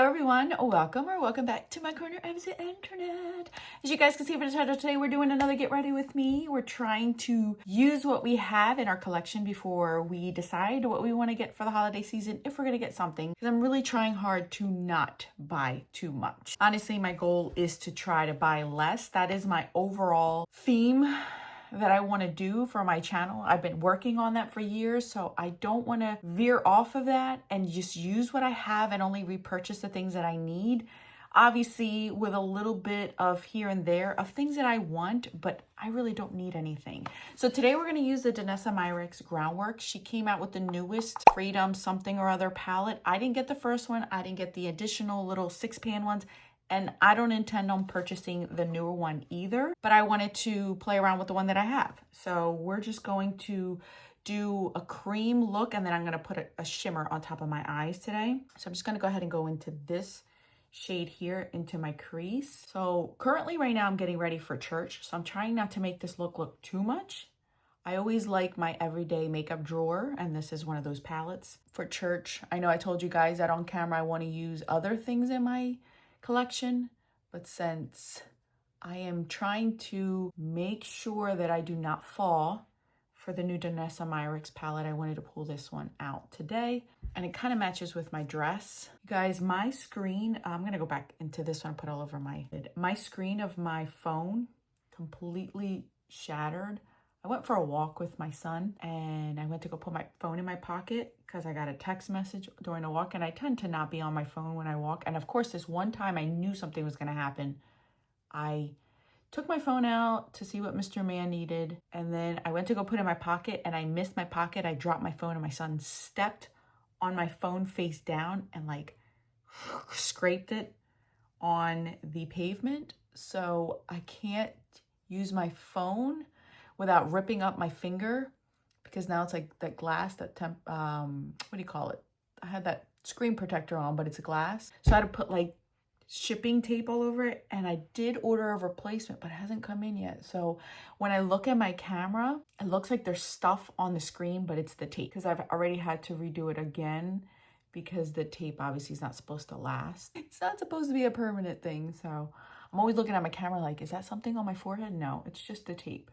Hello everyone, welcome back to my corner of the internet. As you guys can see from the title, today we're doing another Get Ready With Me. We're trying to use what we have in our collection before we decide what we want to get for the holiday season, if we're going to get something. Because I'm really trying hard to not buy too much. Honestly, my goal is to try to buy less. That is my overall theme that I want to do for my channel. I've been working on that for years, so I don't want to veer off of that and just use what I have and only repurchase the things that I need. Obviously, with a little bit of here and there of things that I want, but I really don't need anything. So today we're going to use the Danessa Myricks Groundwork. She came out with the newest Freedom something or other palette. I didn't get the first one. I didn't get the additional little 6-pan ones. And I don't intend on purchasing the newer one either, but I wanted to play around with the one that I have. So we're just going to do a cream look, and then I'm gonna put a shimmer on top of my eyes today. So I'm just gonna go ahead and go into this shade here into my crease. So currently right now I'm getting ready for church. So I'm trying not to make this look too much. I always like my everyday makeup drawer, and this is one of those palettes for church. I know I told you guys that on camera I wanna use other things in my collection, but since I am trying to make sure that I do not fall for the new Danessa Myricks palette, I wanted to pull this one out today, and it kind of matches with my dress. You guys, my screen, I'm gonna go back into this one, put all over my screen of my phone completely shattered. I went for a walk with my son, and I went to go put my phone in my pocket because I got a text message during a walk, and I tend to not be on my phone when I walk. And of course, this one time I knew something was going to happen. I took my phone out to see what Mr. Man needed, and then I went to go put it in my pocket, and I missed my pocket. I dropped my phone, and my son stepped on my phone face down and like scraped it on the pavement. So I can't use my phone without ripping up my finger, because now it's like that glass, that what do you call it? I had that screen protector on, but it's a glass. So I had to put like shipping tape all over it, and I did order a replacement, but it hasn't come in yet. So when I look at my camera, it looks like there's stuff on the screen, but it's the tape, because I've already had to redo it again because the tape obviously is not supposed to last. It's not supposed to be a permanent thing. So I'm always looking at my camera like, is that something on my forehead? No, it's just the tape.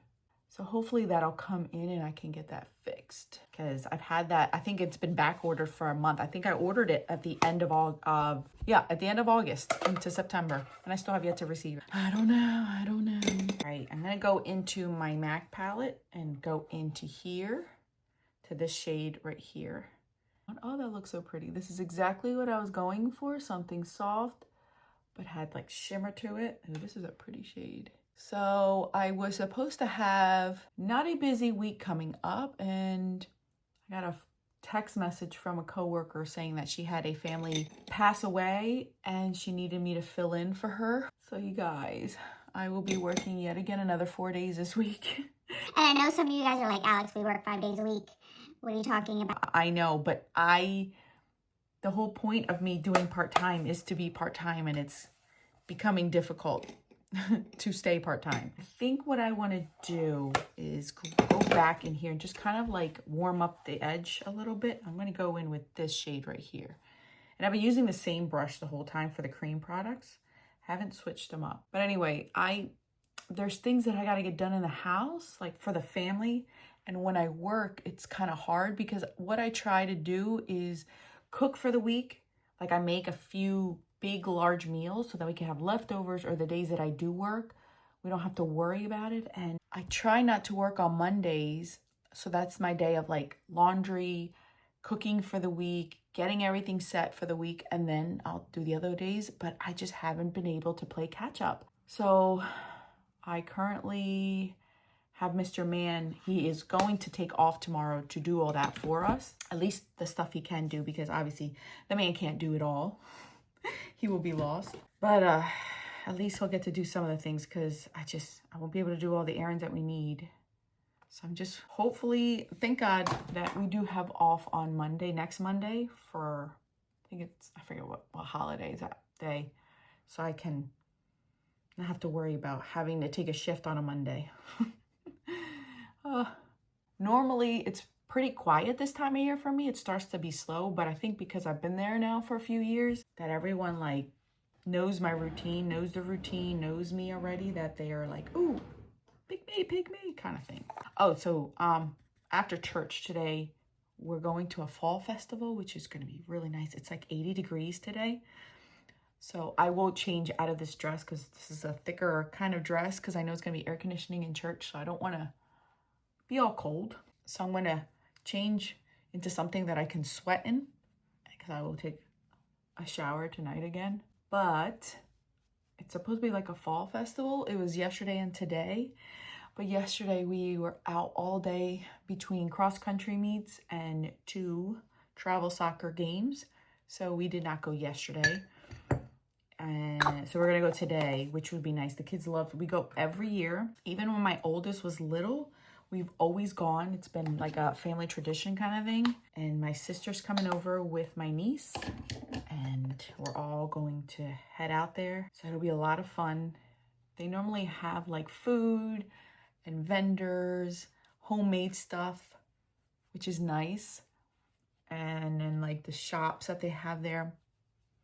So hopefully that'll come in and I can get that fixed, because I've had that. I think it's been back ordered for a month. I think I ordered it at the end of at the end of August into September, and I still have yet to receive it. I don't know. All right, I'm gonna go into my MAC palette and go into here to this shade right here. Oh, that looks so pretty. This is exactly what I was going for, something soft but had like shimmer to it. Ooh, this is a pretty shade. So I was supposed to have not a busy week coming up, and I got a text message from a coworker saying that she had a family pass away and she needed me to fill in for her. So you guys, I will be working yet again another 4 days this week. And I know some of you guys are like, Alex, we work 5 days a week. What are you talking about? I know, but the whole point of me doing part-time is to be part-time, and it's becoming difficult to stay part-time. I think what I want to do is go back in here and just kind of like warm up the edge a little bit. I'm going to go in with this shade right here. And I've been using the same brush the whole time for the cream products. Haven't switched them up. But anyway, there's things that I got to get done in the house, like for the family. And when I work, it's kind of hard, because what I try to do is cook for the week. Like I make a few big, large meals so that we can have leftovers, or the days that I do work, we don't have to worry about it. And I try not to work on Mondays. So that's my day of like laundry, cooking for the week, getting everything set for the week, and then I'll do the other days, but I just haven't been able to play catch up. So I currently have Mr. Man. He is going to take off tomorrow to do all that for us, at least the stuff he can do, because obviously the man can't do it all. He will be lost, but at least he'll get to do some of the things, because I won't be able to do all the errands that we need. So I'm just hopefully, thank God that we do have off on Monday, next Monday, for I forget what holiday is that day, so I can not have to worry about having to take a shift on a Monday. Normally it's pretty quiet this time of year for me. It starts to be slow, but I think because I've been there now for a few years, that everyone like knows my routine, knows the routine, knows me already, that they are like, ooh, pick me kind of thing. Oh, so after church today, we're going to a fall festival, which is going to be really nice. It's like 80 degrees today. So I will change out of this dress because this is a thicker kind of dress because I know it's going to be air conditioning in church. So I don't want to be all cold. So I'm going to change into something that I can sweat in because I will take a shower tonight again. But it's supposed to be like a fall festival. It was yesterday and today. But yesterday we were out all day between cross-country meets and 2 travel soccer games. So we did not go yesterday. And so we're going to go today, which would be nice. The kids love it. We go every year. Even when my oldest was little, we've always gone. It's been like a family tradition kind of thing. And my sister's coming over with my niece. And we're all going to head out there. So it'll be a lot of fun. They normally have like food and vendors, homemade stuff, which is nice. And then like the shops that they have there.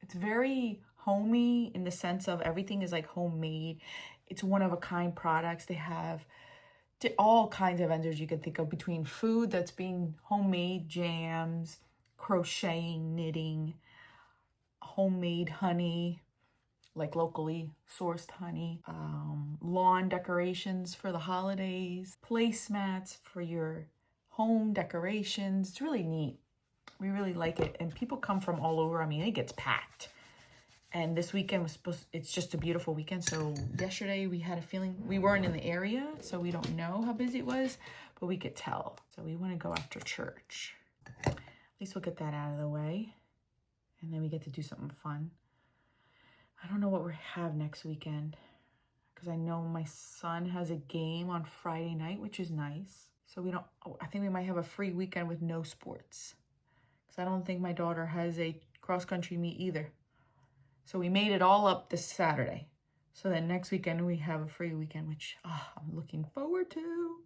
It's very homey in the sense of everything is like homemade. It's one-of-a-kind products. They have all kinds of vendors you can think of, between food that's being homemade, jams, crocheting, knitting, homemade honey, like locally sourced honey, lawn decorations for the holidays, placemats for your home decorations. It's really neat. We really like it. And people come from all over. I mean, it gets packed. And this weekend it's just a beautiful weekend. So yesterday we had a feeling, we weren't in the area, so we don't know how busy it was, but we could tell. So we want to go after church. At least we'll get that out of the way. And then we get to do something fun. I don't know what we have next weekend because I know my son has a game on Friday night, which is nice. So I think we might have a free weekend with no sports because I don't think my daughter has a cross-country meet either. So we made it all up this Saturday. So then next weekend we have a free weekend, which I'm looking forward to.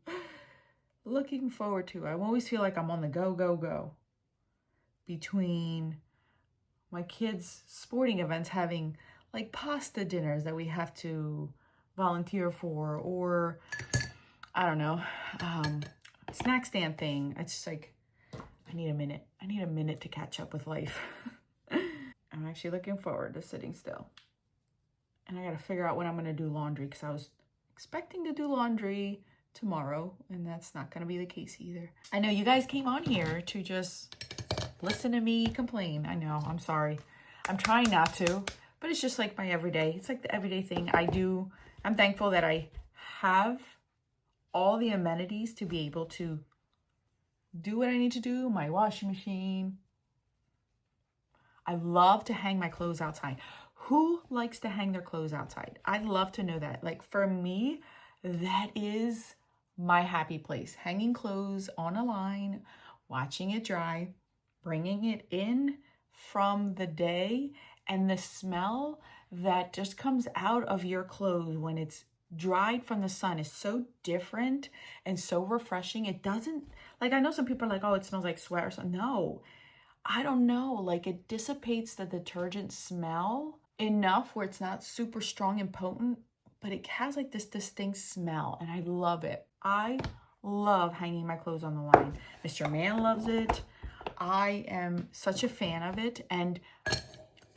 I always feel like I'm on the go. Between my kids' sporting events, having like pasta dinners that we have to volunteer for, or I don't know, snack stand thing. It's just like, I need a minute to catch up with life. I'm actually looking forward to sitting still. And I got to figure out when I'm going to do laundry because I was expecting to do laundry tomorrow and that's not going to be the case either. I know you guys came on here to just listen to me complain. I know, I'm sorry. I'm trying not to, but it's just like my everyday. It's like the everyday thing I do. I'm thankful that I have all the amenities to be able to do what I need to do. My washing machine. I love to hang my clothes outside. Who likes to hang their clothes outside? I'd love to know that. Like for me, that is my happy place. Hanging clothes on a line, watching it dry, bringing it in from the day, and the smell that just comes out of your clothes when it's dried from the sun is so different and so refreshing. It doesn't, like, I know some people are like, oh, it smells like sweat or something. No. I don't know, like it dissipates the detergent smell enough where it's not super strong and potent, but it has like this distinct smell and I love it. I love hanging my clothes on the line. Mr. Man loves it. I am such a fan of it. And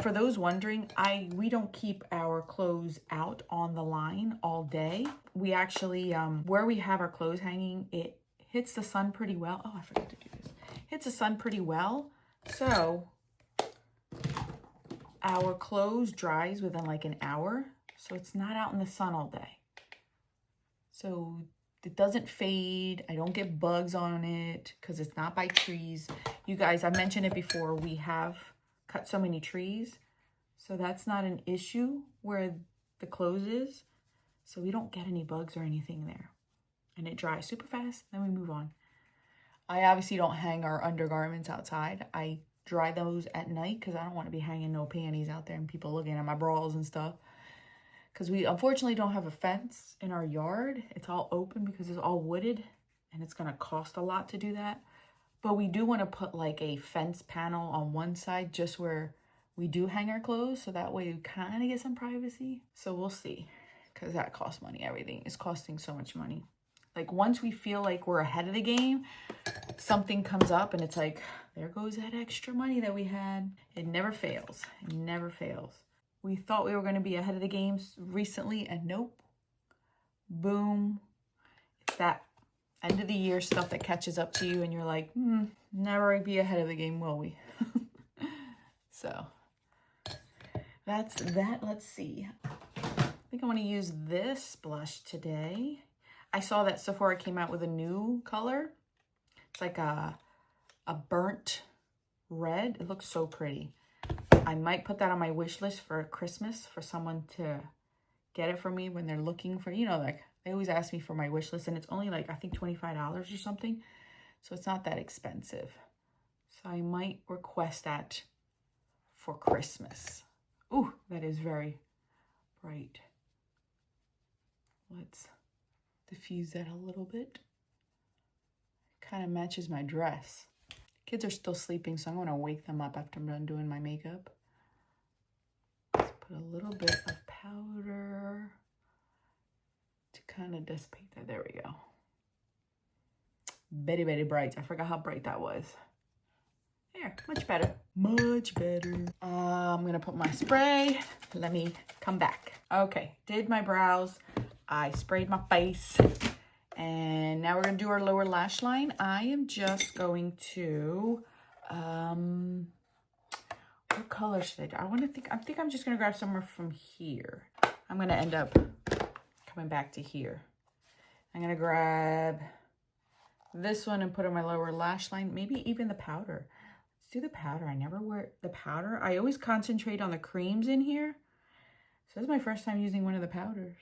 for those wondering, we don't keep our clothes out on the line all day. We actually, where we have our clothes hanging, it hits the sun pretty well. Oh, I forgot to do this. Hits the sun pretty well. So our clothes dries within like an hour. So it's not out in the sun all day. So it doesn't fade. I don't get bugs on it because it's not by trees. You guys, I've mentioned it before. We have cut so many trees. So that's not an issue where the clothes is. So we don't get any bugs or anything there. And it dries super fast. Then we move on. I obviously don't hang our undergarments outside. I dry those at night because I don't want to be hanging no panties out there and people looking at my bras and stuff. Because we unfortunately don't have a fence in our yard. It's all open because it's all wooded and it's going to cost a lot to do that. But we do want to put like a fence panel on one side just where we do hang our clothes, so that way we kind of get some privacy. So we'll see, because that costs money. Everything is costing so much money. Like once we feel like we're ahead of the game, something comes up and it's like, there goes that extra money that we had. It never fails. It never fails. We thought we were going to be ahead of the games recently, and nope. Boom. It's that end of the year stuff that catches up to you and you're like, never be ahead of the game, will we? So that's that. Let's see. I think I want to use this blush today. I saw that Sephora came out with a new color. It's like a burnt red. It looks so pretty. I might put that on my wish list for Christmas for someone to get it for me when they're looking for, you know, like they always ask me for my wish list, and it's only like, I think $25 or something. So it's not that expensive. So I might request that for Christmas. Ooh, that is very bright. Let's diffuse that a little bit. Kind of matches my dress. Kids are still sleeping, so I'm going to wake them up after I'm done doing my makeup. Let's put a little bit of powder to kind of dissipate that. There we go. Very, very bright. I forgot how bright that was. There, much better. Much better. I'm going to put my spray. Let me come back. Okay, did my brows. I sprayed my face. And now we're going to do our lower lash line. I am just going to, what color should I do? I think I'm just going to grab somewhere from here. I'm going to end up coming back to here. I'm going to grab this one and put on my lower lash line. Maybe even the powder. Let's do the powder. I never wear the powder. I always concentrate on the creams in here. So this is my first time using one of the powders.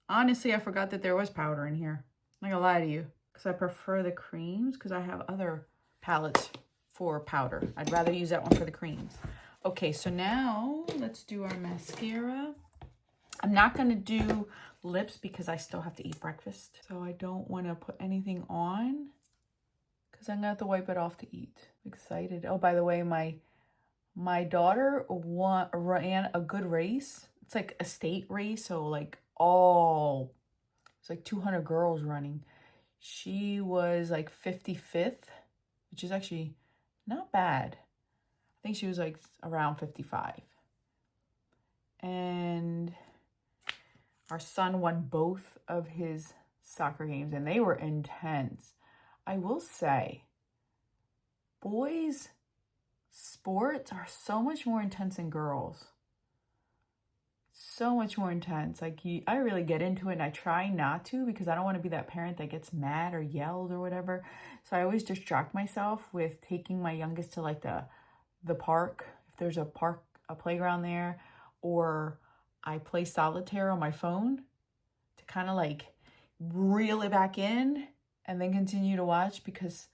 Honestly, I forgot that there was powder in here. I'm not gonna lie to you, because I prefer the creams because I have other palettes for powder. I'd rather use that one for the creams. Okay, so now let's do our mascara. I'm not gonna do lips because I still have to eat breakfast. So I don't wanna put anything on because I'm gonna have to wipe it off to eat. Excited. Oh, by the way, my daughter ran a good race. It's like a state race, so like it's like 200 girls running. She was like 55th, which is actually not bad. I think she was like around 55. And our son won both of his soccer games, and they were intense. I will say, boys' sports are so much more intense than girls. So much more intense. Like I really get into it, and I try not to because I don't want to be that parent that gets mad or yells or whatever. So I always distract myself with taking my youngest to like the park, if there's a playground there, or I play solitaire on my phone to kind of like reel it back in and then continue to watch, because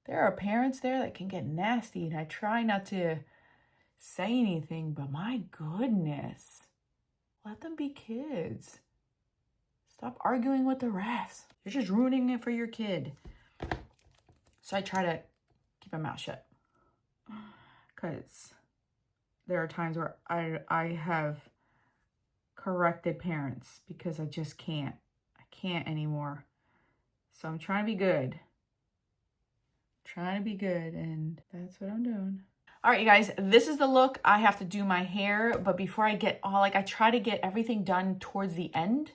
there are parents there that can get nasty, and I try not to say anything, but my goodness, let them be kids. Stop arguing with the refs. You're just ruining it for your kid. So I try to keep my mouth shut, because there are times where I have corrected parents because I just can't. I can't anymore. So I'm trying to be good. And that's what I'm doing. All right, you guys, this is the look. I have to do my hair, but before I get I try to get everything done towards the end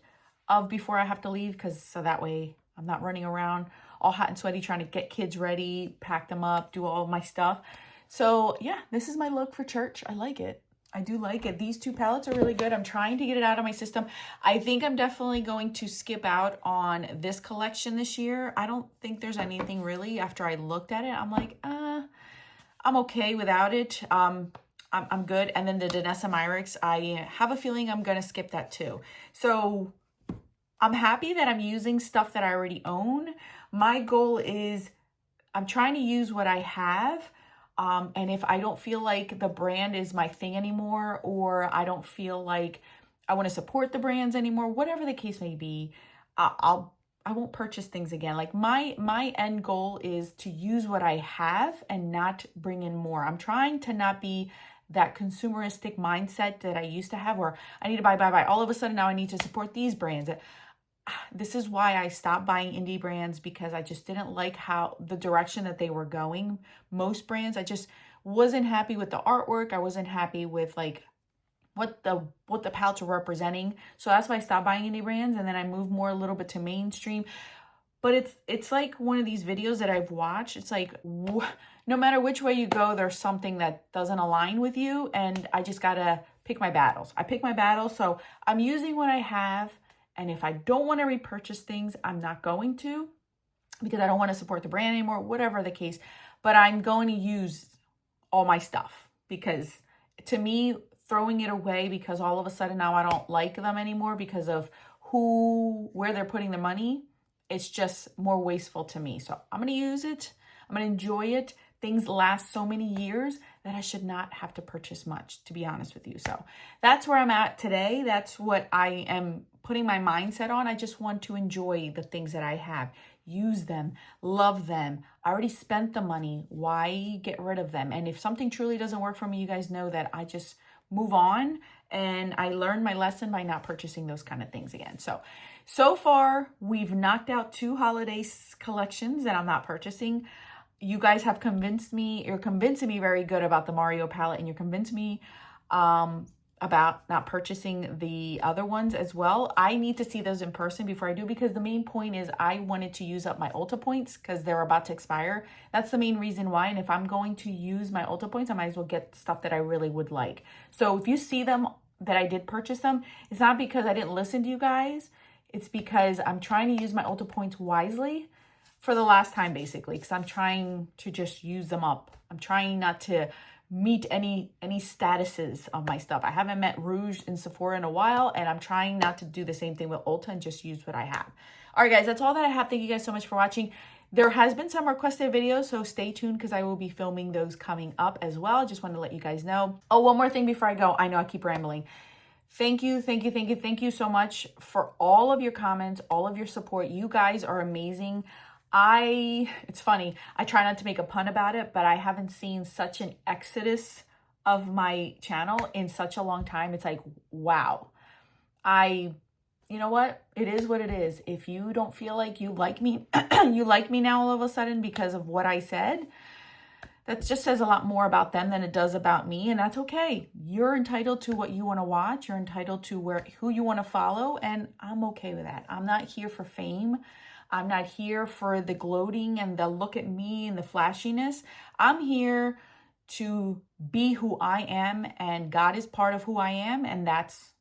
of before I have to leave, because so that way I'm not running around all hot and sweaty trying to get kids ready, pack them up, do all my stuff. So yeah, this is my look for church. I like it. I do like it. These two palettes are really good. I'm trying to get it out of my system. I think I'm definitely going to skip out on this collection this year. I don't think there's anything really. After I looked at it, I'm like, I'm okay without it. I'm good. And then the Danessa Myricks, I have a feeling I'm going to skip that too. So I'm happy that I'm using stuff that I already own. My goal is I'm trying to use what I have. And if I don't feel like the brand is my thing anymore, or I don't feel like I want to support the brands anymore, whatever the case may be, I'll I won't purchase things again. Like my end goal is to use what I have and not bring in more. I'm trying to not be that consumeristic mindset that I used to have where I need to buy. All of a sudden now I need to support these brands. This is why I stopped buying indie brands, because I just didn't like how the direction that they were going. Most brands, I just wasn't happy with the artwork. I wasn't happy with like what the palettes are representing. So that's why I stopped buying indie brands, and then I moved more a little bit to mainstream. But it's like one of these videos that I've watched. It's like no matter which way you go, there's something that doesn't align with you, and I just gotta pick my battles. I pick my battles, so I'm using what I have, and if I don't want to repurchase things, I'm not going to, because I don't want to support the brand anymore, whatever the case. But I'm going to use all my stuff, because to me, throwing it away because all of a sudden now I don't like them anymore because of where they're putting the money, it's just more wasteful to me. So I'm going to use it. I'm going to enjoy it. Things last so many years that I should not have to purchase much, to be honest with you. So that's where I'm at today. That's what I am putting my mindset on. I just want to enjoy the things that I have, use them, love them. I already spent the money. Why get rid of them? And if something truly doesn't work for me, you guys know that I just move on, and I learned my lesson by not purchasing those kind of things again. So far we've knocked out 2 holiday collections that I'm not purchasing. You guys have convinced me, you're convincing me very good about the Mario palette, and you're convinced me about not purchasing the other ones as well. I need to see those in person before I do, because the main point is I wanted to use up my Ulta points because they're about to expire. That's the main reason why. And if I'm going to use my Ulta points, I might as well get stuff that I really would like. So if you see them, that I did purchase them, it's not because I didn't listen to you guys. It's because I'm trying to use my Ulta points wisely for the last time, basically, because I'm trying to just use them up. I'm trying not to meet any statuses of my stuff. I haven't met Rouge and Sephora in a while, and I'm trying not to do the same thing with Ulta and just use what I have. All right, guys, that's all that I have. Thank you guys so much for watching. There has been some requested videos, so stay tuned because I will be filming those coming up as well. Just wanted to let you guys know. Oh, one more thing before I go. I know I keep rambling. Thank you so much for all of your comments, all of your support. You guys are amazing. It's funny, I try not to make a pun about it, but I haven't seen such an exodus of my channel in such a long time. It's like, wow. You know what? It is what it is. If you don't feel like you like me, you like me now all of a sudden because of what I said, that just says a lot more about them than it does about me, and that's okay. You're entitled to what you want to watch. You're entitled to who you want to follow, and I'm okay with that. I'm not here for fame. I'm not here for the gloating and the look at me and the flashiness. I'm here to be who I am, and God is part of who I am, and that's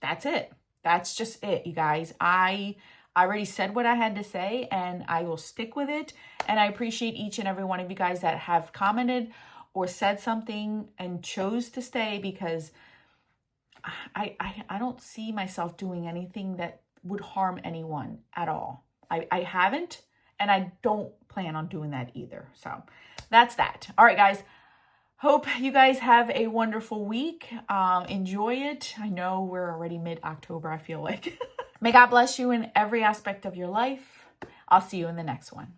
it. That's just it, you guys. I already said what I had to say, and I will stick with it. And I appreciate each and every one of you guys that have commented or said something and chose to stay, because I don't see myself doing anything that would harm anyone at all. I haven't, and I don't plan on doing that either. So that's that. All right, guys. Hope you guys have a wonderful week. Enjoy it. I know we're already mid-October, I feel like. May God bless you in every aspect of your life. I'll see you in the next one.